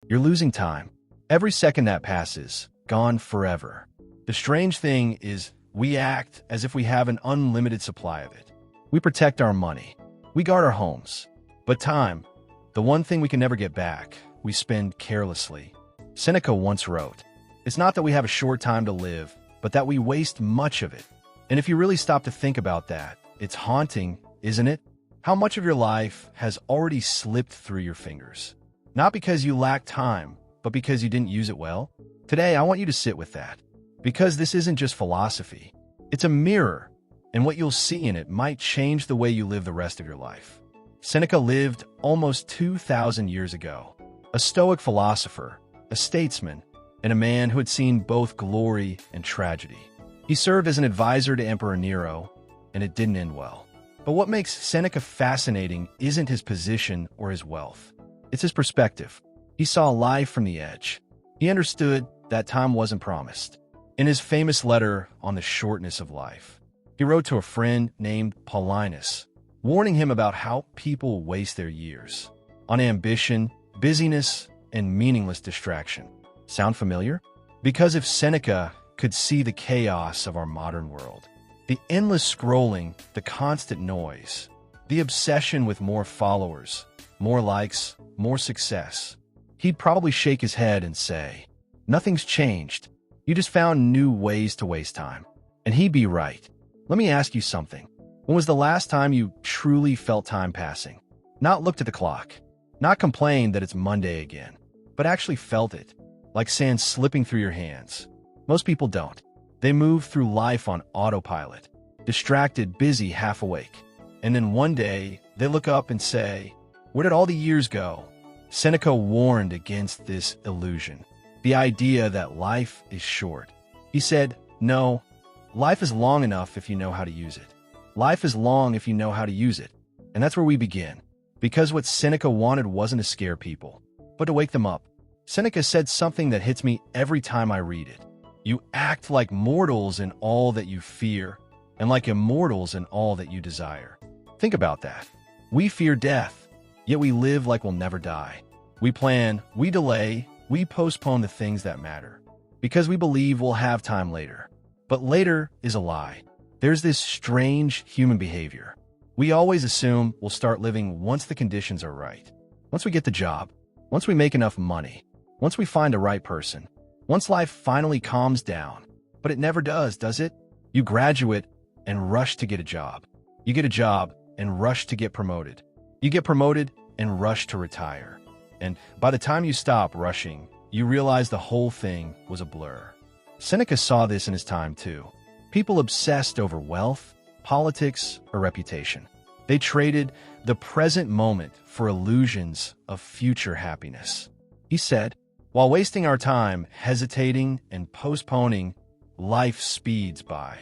You're losing time. Every second that passes, gone forever. The strange thing is, we act as if we have an unlimited supply of it. We protect our money. We guard our homes. But time, the one thing we can never get back, we spend carelessly. Seneca once wrote, "It's not that we have a short time to live, but that we waste much of it." And if you really stop to think about that, it's haunting, isn't it? How much of your life has already slipped through your fingers? Not because you lack time, but because you didn't use it well? Today, I want you to sit with that. Because this isn't just philosophy. It's a mirror, and what you'll see in it might change the way you live the rest of your life. Seneca lived almost 2,000 years ago. A Stoic philosopher, a statesman, and a man who had seen both glory and tragedy. He served as an advisor to Emperor Nero, and it didn't end well. But what makes Seneca fascinating isn't his position or his wealth. It's his perspective. He saw life from the edge. He understood that time wasn't promised. In his famous letter on the shortness of life, he wrote to a friend named Paulinus, warning him about how people waste their years on ambition, busyness, and meaningless distraction. Sound familiar? Because if Seneca could see the chaos of our modern world, the endless scrolling, the constant noise, the obsession with more followers, more likes, more success, he'd probably shake his head and say, "Nothing's changed. You just found new ways to waste time." And he'd be right. Let me ask you something. When was the last time you truly felt time passing? Not looked at the clock, not complained that it's Monday again, but actually felt it, like sand slipping through your hands. Most people don't. They move through life on autopilot, distracted, busy, half awake. And then one day, they look up and say, "Where did all the years go?" Seneca warned against this illusion, the idea that life is short. He said, "No, life is long enough if you know how to use it. Life is long if you know how to use it." And that's where we begin. Because what Seneca wanted wasn't to scare people, but to wake them up. Seneca said something that hits me every time I read it. You act like mortals in all that you fear, and like immortals in all that you desire. Think about that. We fear death, yet we live like we'll never die. We plan, we delay, we postpone the things that matter, because we believe we'll have time later. But later is a lie. There's this strange human behavior. We always assume we'll start living once the conditions are right. Once we get the job, once we make enough money, once we find the right person, once life finally calms down. But it never does it? You graduate and rush to get a job. You get a job and rush to get promoted. You get promoted and rush to retire. And by the time you stop rushing, you realize the whole thing was a blur. Seneca saw this in his time too. People obsessed over wealth, politics, or reputation. They traded the present moment for illusions of future happiness. He said, "While wasting our time hesitating and postponing, life speeds by."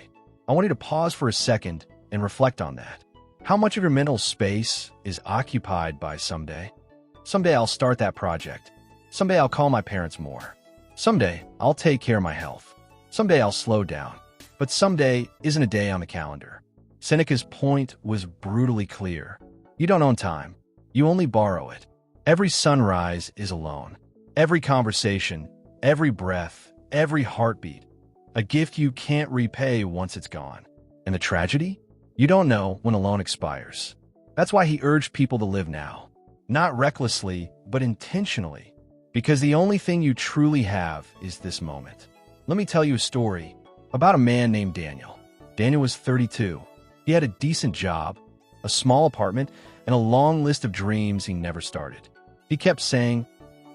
I want you to pause for a second and reflect on that. How much of your mental space is occupied by someday? Someday I'll start that project. Someday I'll call my parents more. Someday I'll take care of my health. Someday I'll slow down. But someday isn't a day on the calendar. Seneca's point was brutally clear. You don't own time. You only borrow it. Every sunrise is alone. Every conversation, every breath, every heartbeat. A gift you can't repay once it's gone. And the tragedy? You don't know when a loan expires. That's why he urged people to live now. Not recklessly, but intentionally. Because the only thing you truly have is this moment. Let me tell you a story about a man named Daniel. Daniel was 32. He had a decent job, a small apartment, and a long list of dreams he never started. He kept saying,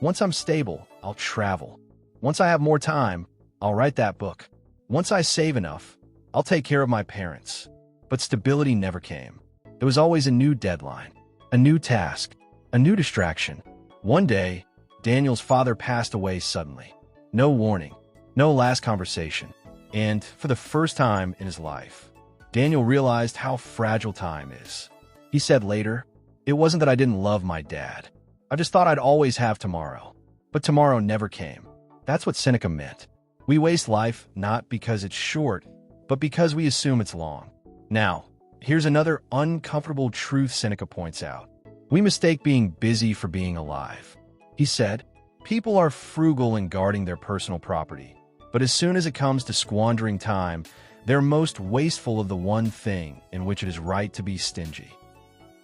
"Once I'm stable, I'll travel. Once I have more time, I'll write that book. Once I save enough, I'll take care of my parents." But stability never came. There was always a new deadline, a new task, a new distraction. One day, Daniel's father passed away suddenly. No warning, no last conversation. And for the first time in his life, Daniel realized how fragile time is. He said later, "It wasn't that I didn't love my dad. I just thought I'd always have tomorrow." But tomorrow never came. That's what Seneca meant. We waste life not because it's short, but because we assume it's long. Now, here's another uncomfortable truth Seneca points out. We mistake being busy for being alive. He said, People are frugal in guarding their personal property, but as soon as it comes to squandering time, they're most wasteful of the one thing in which it is right to be stingy.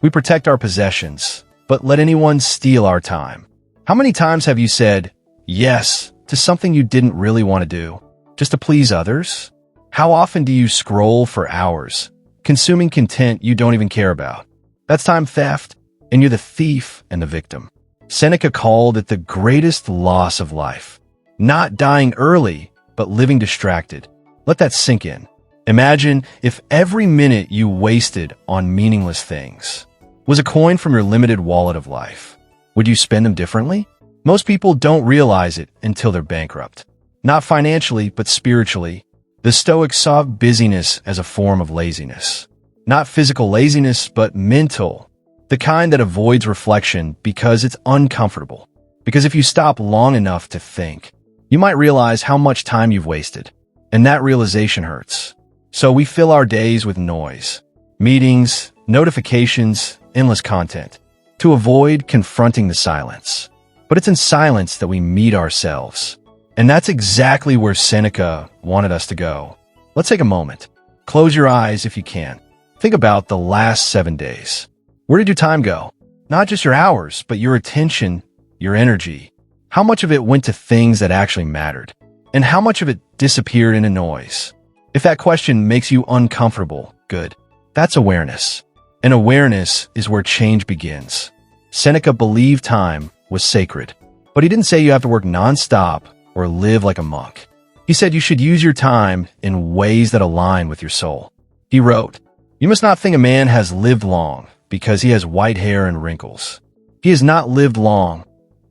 We protect our possessions, but let anyone steal our time. How many times have you said yes to something you didn't really want to do, just to please others? How often do you scroll for hours, consuming content you don't even care about? That's time theft, and you're the thief and the victim. Seneca called it the greatest loss of life. Not dying early, but living distracted. Let that sink in. Imagine if every minute you wasted on meaningless things was a coin from your limited wallet of life. Would you spend them differently? Most people don't realize it until they're bankrupt. Not financially, but spiritually. The Stoics saw busyness as a form of laziness. Not physical laziness, but mental. The kind that avoids reflection because it's uncomfortable. Because if you stop long enough to think, you might realize how much time you've wasted. And that realization hurts. So we fill our days with noise, meetings, notifications, endless content, to avoid confronting the silence. But it's in silence that we meet ourselves. And that's exactly where Seneca wanted us to go. Let's take a moment. Close your eyes if you can. Think about the last 7 days. Where did your time go? Not just your hours, but your attention, your energy. How much of it went to things that actually mattered? And how much of it disappeared into noise? If that question makes you uncomfortable, good. That's awareness. And awareness is where change begins. Seneca believed time was sacred, but he didn't say you have to work nonstop or live like a monk. He said you should use your time in ways that align with your soul. He wrote, "You must not think a man has lived long because he has white hair and wrinkles. He has not lived long,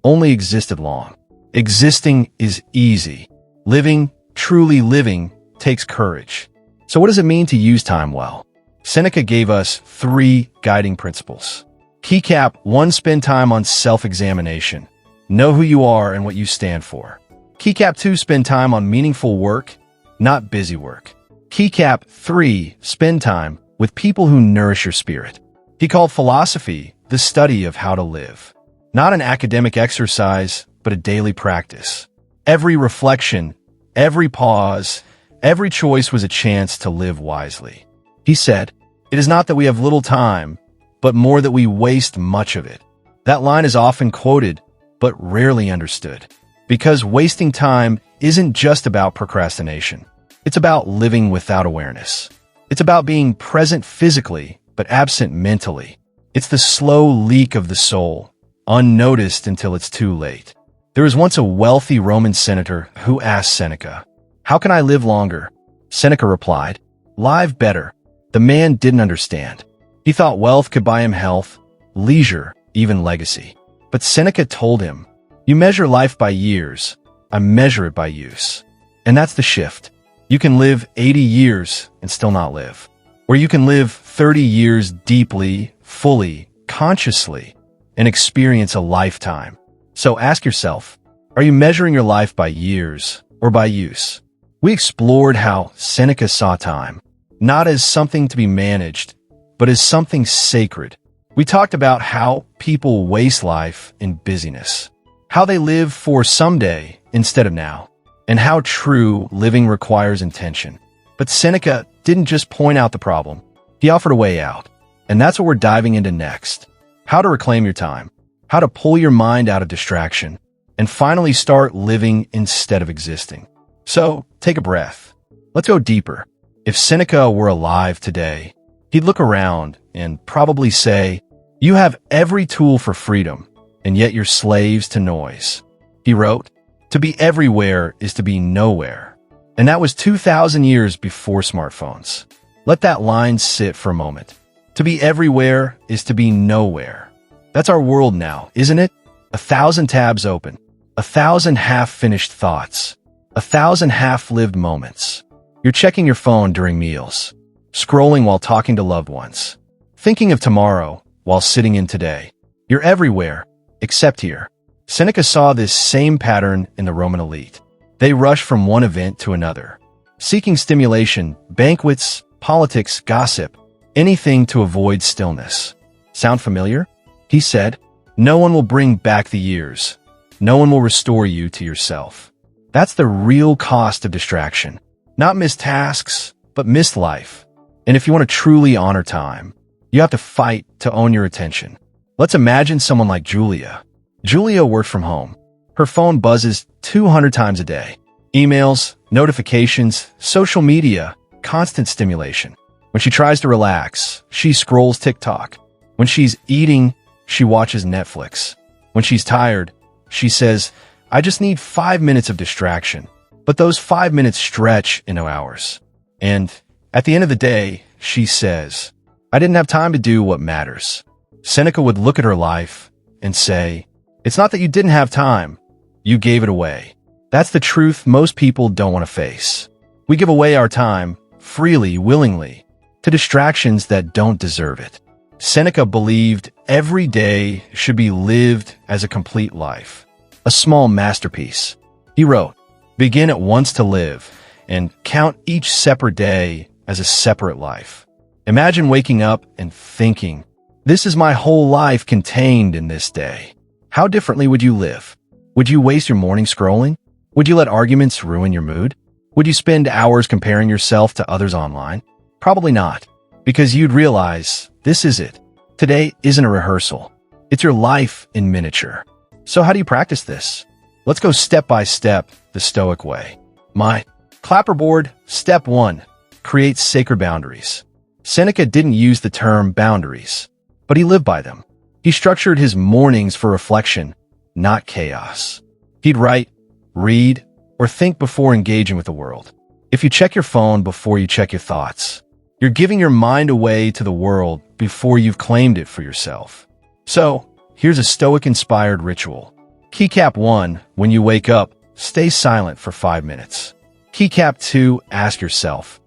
only existed long. Existing is easy. Living, truly living, takes courage." So what does it mean to use time well? Seneca gave us 3 guiding principles. Keycap 1, spend time on self-examination. Know who you are and what you stand for. Keycap 2, spend time on meaningful work, not busy work. Keycap 3, spend time with people who nourish your spirit. He called philosophy the study of how to live. Not an academic exercise, but a daily practice. Every reflection, every pause, every choice was a chance to live wisely. He said, "It is not that we have little time, but more that we waste much of it." That line is often quoted, but rarely understood. Because wasting time isn't just about procrastination. It's about living without awareness. It's about being present physically, but absent mentally. It's the slow leak of the soul, unnoticed until it's too late. There was once a wealthy Roman senator who asked Seneca, "How can I live longer?" Seneca replied, "Live better." The man didn't understand. He thought wealth could buy him health, leisure, even legacy. But Seneca told him, "You measure life by years, I measure it by use." And that's the shift. You can live 80 years and still not live. Or you can live 30 years deeply, fully, consciously, and experience a lifetime. So ask yourself, are you measuring your life by years or by use? We explored how Seneca saw time, not as something to be managed, but as something sacred. We talked about how people waste life in busyness, how they live for someday instead of now, and how true living requires intention. But Seneca didn't just point out the problem, he offered a way out. And that's what we're diving into next. How to reclaim your time, how to pull your mind out of distraction, and finally start living instead of existing. So take a breath. Let's go deeper. If Seneca were alive today, he'd look around and probably say, "You have every tool for freedom, and yet you're slaves to noise." He wrote, "To be everywhere is to be nowhere." And that was 2,000 years before smartphones. Let that line sit for a moment. To be everywhere is to be nowhere. That's our world now, isn't it? 1,000 tabs open, 1,000 half-finished thoughts, 1,000 half-lived moments. You're checking your phone during meals, scrolling while talking to loved ones, thinking of tomorrow while sitting in today. You're everywhere, except here. Seneca saw this same pattern in the Roman elite. They rushed from one event to another, seeking stimulation, banquets, politics, gossip, anything to avoid stillness. Sound familiar? He said, "No one will bring back the years. no one will restore you to yourself. That's the real cost of distraction. Not missed tasks, but missed life. And if you want to truly honor time, you have to fight to own your attention. Let's imagine someone like Julia. Julia worked from home. Her phone buzzes 200 times a day. Emails, notifications, social media, constant stimulation. When she tries to relax, she scrolls TikTok. When she's eating, she watches Netflix. When she's tired, she says, I just need 5 minutes of distraction. But those 5 minutes stretch into hours. And at the end of the day, she says, I didn't have time to do what matters. Seneca would look at her life and say, it's not that you didn't have time, you gave it away. That's the truth most people don't want to face. We give away our time, freely, willingly, to distractions that don't deserve it. Seneca believed every day should be lived as a complete life, a small masterpiece. He wrote, begin at once to live, and count each separate day as a separate life. Imagine waking up and thinking, this is my whole life contained in this day. How differently would you live? Would you waste your morning scrolling? Would you let arguments ruin your mood? Would you spend hours comparing yourself to others online? Probably not, because you'd realize this is it. Today isn't a rehearsal. It's your life in miniature. So how do you practice this? Let's go step by step, the Stoic way. My clapperboard, step 1, create sacred boundaries. Seneca didn't use the term boundaries, but he lived by them. He structured his mornings for reflection, not chaos. He'd write, read, or think before engaging with the world. If you check your phone before you check your thoughts, you're giving your mind away to the world before you've claimed it for yourself. So, here's a Stoic-inspired ritual. Keycap 1, when you wake up, stay silent for 5 minutes. Keycap 2, ask yourself,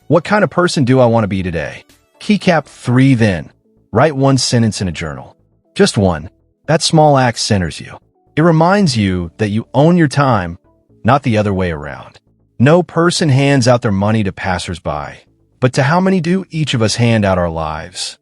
what kind of person do I want to be today? Keycap 3, then, write one sentence in a journal. Just one. That small act centers you. It reminds you that you own your time, not the other way around. No person hands out their money to passersby, but to how many do each of us hand out our lives?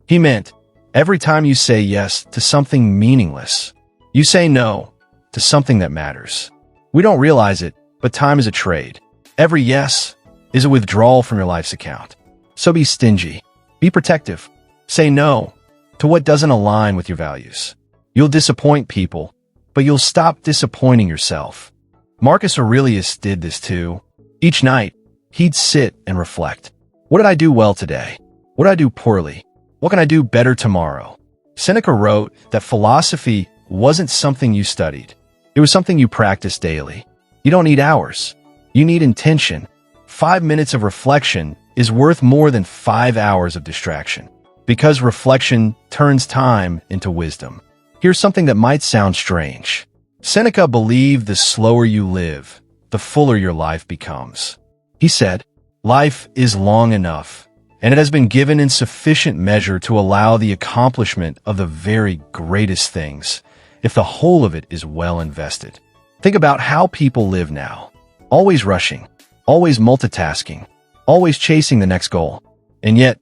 He meant, every time you say yes to something meaningless, you say no to something that matters. We don't realize it, but time is a trade. Every yes is a withdrawal from your life's account. So be stingy. Be protective. Say no to what doesn't align with your values. You'll disappoint people, but you'll stop disappointing yourself. Marcus Aurelius did this too. Each night, he'd sit and reflect. What did I do well today? What did I do poorly? What can I do better tomorrow? Seneca wrote that philosophy wasn't something you studied. It was something you practiced daily. You don't need hours. You need intention. 5 minutes of reflection is worth more than 5 hours of distraction, because reflection turns time into wisdom. Here's something that might sound strange. Seneca believed the slower you live, the fuller your life becomes. He said, life is long enough, and it has been given in sufficient measure to allow the accomplishment of the very greatest things, if the whole of it is well invested. Think about how people live now. Always rushing, always multitasking, always chasing the next goal. And yet,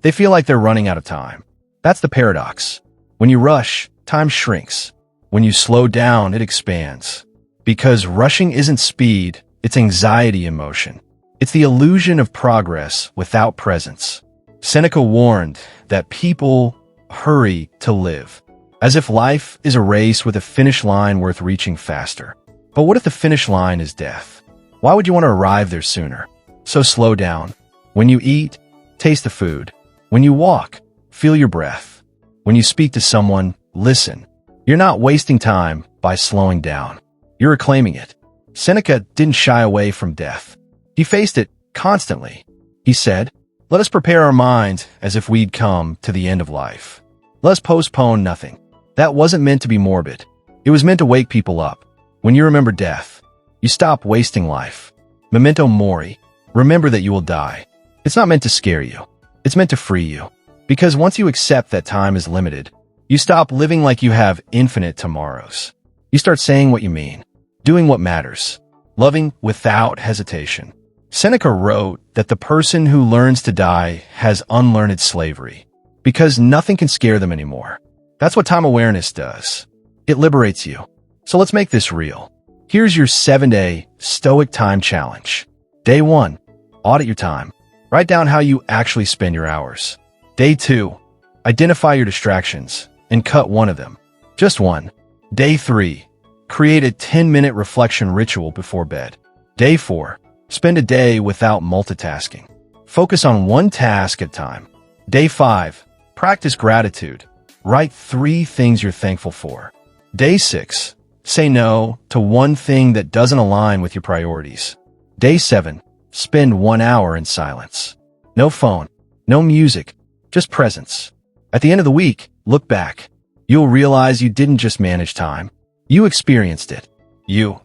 they feel like they're running out of time. That's the paradox. When you rush, time shrinks. When you slow down, it expands. Because rushing isn't speed, it's anxiety in motion. It's the illusion of progress without presence. Seneca warned that people hurry to live, as if life is a race with a finish line worth reaching faster. But what if the finish line is death? Why would you want to arrive there sooner? So slow down. When you eat, taste the food. When you walk, feel your breath. When you speak to someone, listen. You're not wasting time by slowing down. You're reclaiming it. Seneca didn't shy away from death. He faced it constantly. He said, let us prepare our minds as if we'd come to the end of life. Let us postpone nothing. That wasn't meant to be morbid. It was meant to wake people up. When you remember death, you stop wasting life. Memento mori. Remember that you will die. It's not meant to scare you. It's meant to free you. Because once you accept that time is limited, you stop living like you have infinite tomorrows. You start saying what you mean, doing what matters, loving without hesitation. Seneca wrote that the person who learns to die has unlearned slavery, because nothing can scare them anymore. That's what time awareness does. It liberates you. So let's make this real. Here's your 7-day Stoic time challenge. Day 1. Audit your time. Write down how you actually spend your hours. Day 2. Identify your distractions and cut one of them. Just one. Day 3. Create a 10-minute reflection ritual before bed. Day 4. Spend a day without multitasking. Focus on one task at a time. Day 5. Practice gratitude. Write 3 things you're thankful for. Day 6. Say no to one thing that doesn't align with your priorities. Day 7. Spend 1 hour in silence. No phone, no music, just presence. At the end of the week, look back. You'll realize you didn't just manage time. You experienced it. You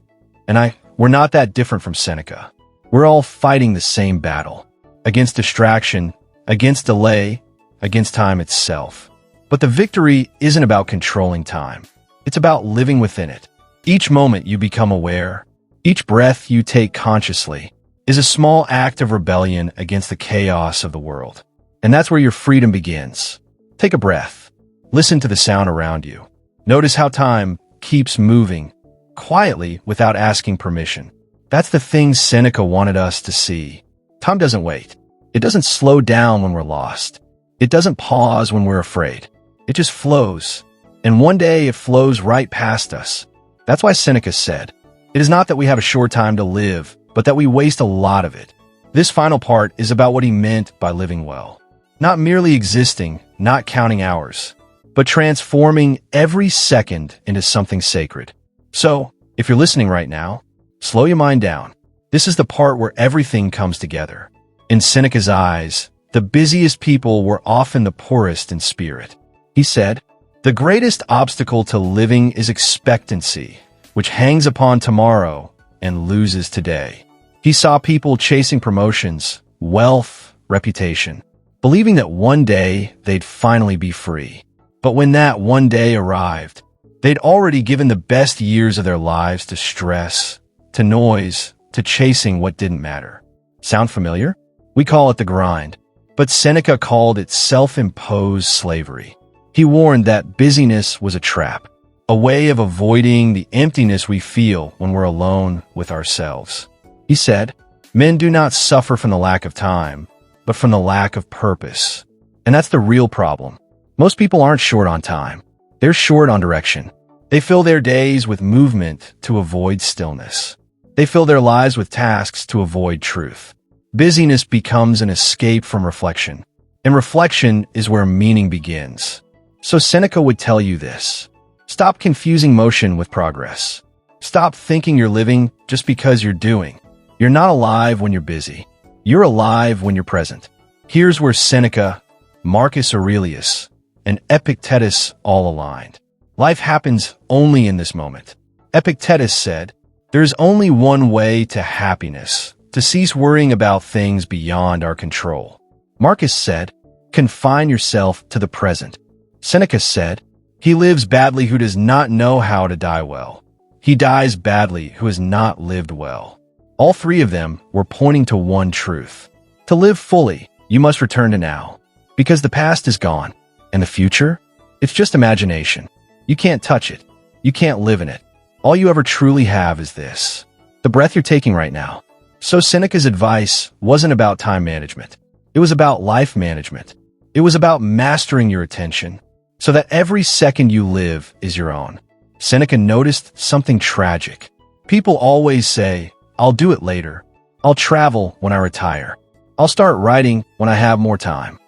and I, we're not that different from Seneca. We're all fighting the same battle. Against distraction, against delay, against time itself. But the victory isn't about controlling time. It's about living within it. Each moment you become aware, each breath you take consciously, is a small act of rebellion against the chaos of the world. And that's where your freedom begins. Take a breath. Listen to the sound around you. Notice how time keeps moving, quietly without asking permission. That's the thing Seneca wanted us to see. Time doesn't wait. It doesn't slow down when we're lost. It doesn't pause when we're afraid. It just flows. And one day it flows right past us. That's why Seneca said, "It is not that we have a short time to live, but that we waste a lot of it." This final part is about what he meant by living well. Not merely existing, not counting hours, but transforming every second into something sacred. So, if you're listening right now, slow your mind down. This is the part where everything comes together. In Seneca's eyes, the busiest people were often the poorest in spirit. He said, "The greatest obstacle to living is expectancy, which hangs upon tomorrow and loses today." He saw people chasing promotions, wealth, reputation, believing that one day they'd finally be free. But when that one day arrived, they'd already given the best years of their lives to stress, to noise, to chasing what didn't matter. Sound familiar? We call it the grind, but Seneca called it self-imposed slavery. He warned that busyness was a trap, a way of avoiding the emptiness we feel when we're alone with ourselves. He said, "Men do not suffer from the lack of time, but from the lack of purpose." And that's the real problem. Most people aren't short on time. They're short on direction. They fill their days with movement to avoid stillness. They fill their lives with tasks to avoid truth. Busyness becomes an escape from reflection, and reflection is where meaning begins. So Seneca would tell you this. Stop confusing motion with progress. Stop thinking you're living just because you're doing. You're not alive when you're busy. You're alive when you're present. Here's where Seneca, Marcus Aurelius, and Epictetus all aligned. Life happens only in this moment. Epictetus said, "There's only one way to happiness, to cease worrying about things beyond our control." Marcus said, "Confine yourself to the present." Seneca said, "He lives badly who does not know how to die well. He dies badly who has not lived well." All three of them were pointing to one truth. To live fully, you must return to now, because the past is gone, and the future? It's just imagination. You can't touch it. You can't live in it. All you ever truly have is this, the breath you're taking right now. So Seneca's advice wasn't about time management. It was about life management. It was about mastering your attention, so that every second you live is your own. Seneca noticed something tragic. People always say, "I'll do it later. I'll travel when I retire. I'll start writing when I have more time.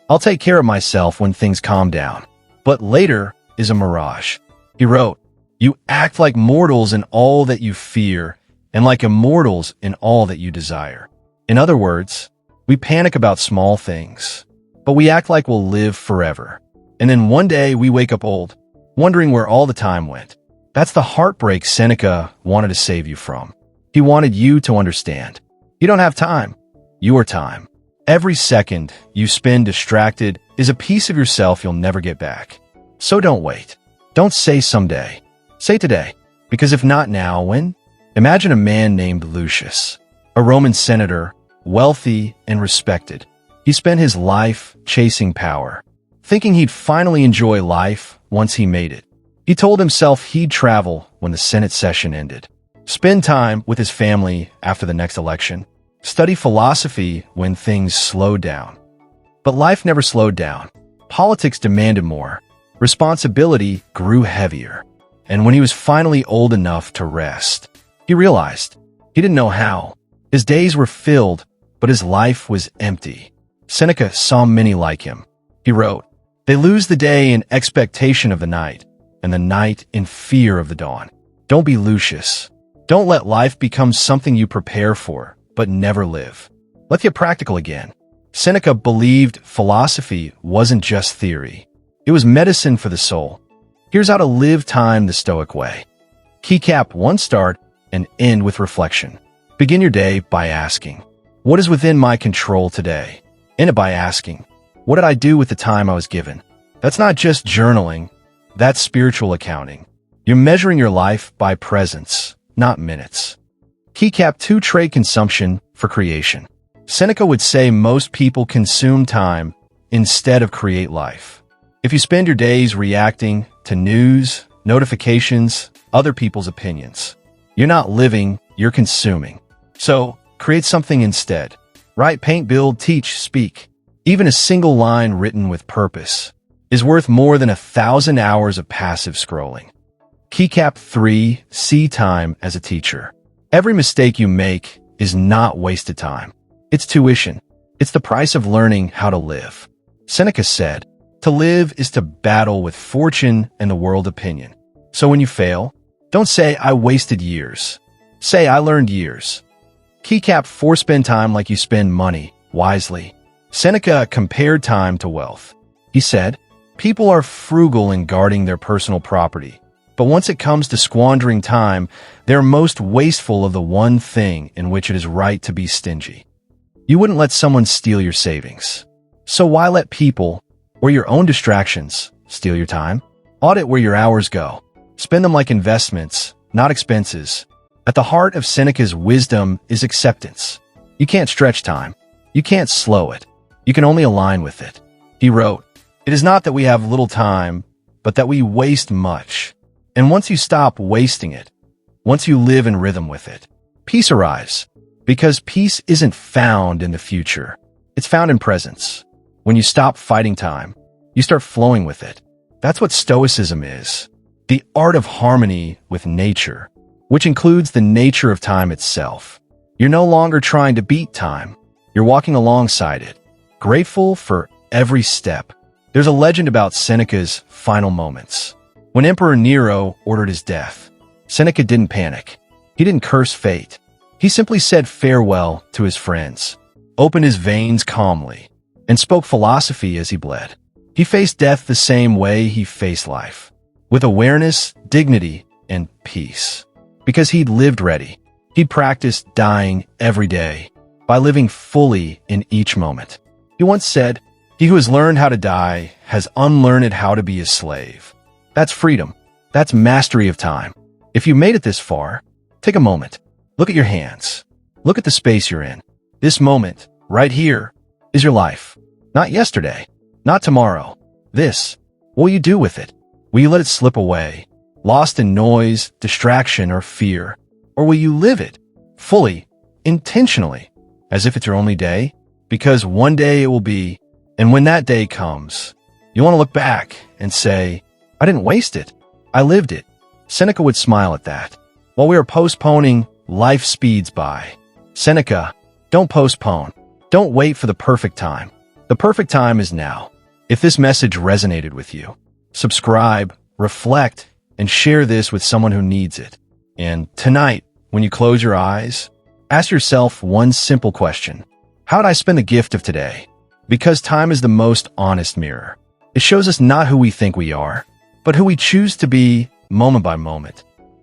I'll take care of myself when things calm down." But later is a mirage. He wrote, "You act like mortals in all that you fear, and like immortals in all that you desire." In other words, we panic about small things, but we act like we'll live forever. And then one day we wake up old, wondering where all the time went. That's the heartbreak Seneca wanted to save you from. He wanted you to understand. You don't have time. You are time. Every second you spend distracted is a piece of yourself you'll never get back. So don't wait. Don't say someday. Say today. Because if not now, when? Imagine a man named Lucius, a Roman senator, wealthy and respected. He spent his life chasing power, thinking he'd finally enjoy life once he made it. He told himself he'd travel when the Senate session ended, spend time with his family after the next election, study philosophy when things slowed down. But life never slowed down. Politics demanded more. Responsibility grew heavier. And when he was finally old enough to rest, he realized he didn't know how. His days were filled, but his life was empty. Seneca saw many like him. He wrote, "They lose the day in expectation of the night, and the night in fear of the dawn." Don't be Lucius. Don't let life become something you prepare for, but never live. Let's get practical again. Seneca believed philosophy wasn't just theory. It was medicine for the soul. Here's how to live time the Stoic way. Keycap 1. Start and end with reflection. Begin your day by asking, what is within my control today? End it by asking, what did I do with the time I was given? That's not just journaling. That's spiritual accounting. You're measuring your life by presence, not minutes. Keycap 2. Trade consumption for creation. Seneca would say most people consume time instead of create life. If you spend your days reacting to news, notifications, other people's opinions, you're not living, you're consuming. So, create something instead. Write, paint, build, teach, speak. Even a single line written with purpose is worth more than 1,000 hours of passive scrolling. Keycap 3. See time as a teacher. Every mistake you make is not wasted time. It's tuition. It's the price of learning how to live. Seneca said, to live is to battle with fortune and the world opinion. So when you fail, don't say, I wasted years. Say, I learned years. Keycap 4. Spend time like you spend money, wisely. Seneca compared time to wealth. He said, people are frugal in guarding their personal property, but once it comes to squandering time, they're most wasteful of the one thing in which it is right to be stingy. You wouldn't let someone steal your savings. So why let people, or your own distractions, steal your time? Audit where your hours go. Spend them like investments, not expenses. At the heart of Seneca's wisdom is acceptance. You can't stretch time. You can't slow it. You can only align with it. He wrote, it is not that we have little time, but that we waste much. And once you stop wasting it, once you live in rhythm with it, peace arrives. Because peace isn't found in the future. It's found in presence. When you stop fighting time, you start flowing with it. That's what Stoicism is. The art of harmony with nature, which includes the nature of time itself. You're no longer trying to beat time. You're walking alongside it, grateful for every step. There's a legend about Seneca's final moments. When Emperor Nero ordered his death, Seneca didn't panic. He didn't curse fate. He simply said farewell to his friends, opened his veins calmly, and spoke philosophy as he bled. He faced death the same way he faced life, with awareness, dignity, and peace. Because he'd lived ready. He'd practiced dying every day by living fully in each moment. He once said, he who has learned how to die has unlearned how to be a slave. That's freedom. That's mastery of time. If you made it this far, take a moment. Look at your hands. Look at the space you're in. This moment, right here, is your life. Not yesterday, not tomorrow. This, what will you do with it? Will you let it slip away, lost in noise, distraction, or fear? Or will you live it, fully, intentionally, as if it's your only day? Because one day it will be, and when that day comes, you want to look back and say, I didn't waste it. I lived it. Seneca would smile at that. While we are postponing, life speeds by. Seneca, don't postpone. Don't wait for the perfect time. The perfect time is now. If this message resonated with you, subscribe, reflect, and share this with someone who needs it. And tonight, when you close your eyes, ask yourself one simple question. How did I spend the gift of today? Because time is the most honest mirror. It shows us not who we think we are, but who we choose to be moment by moment.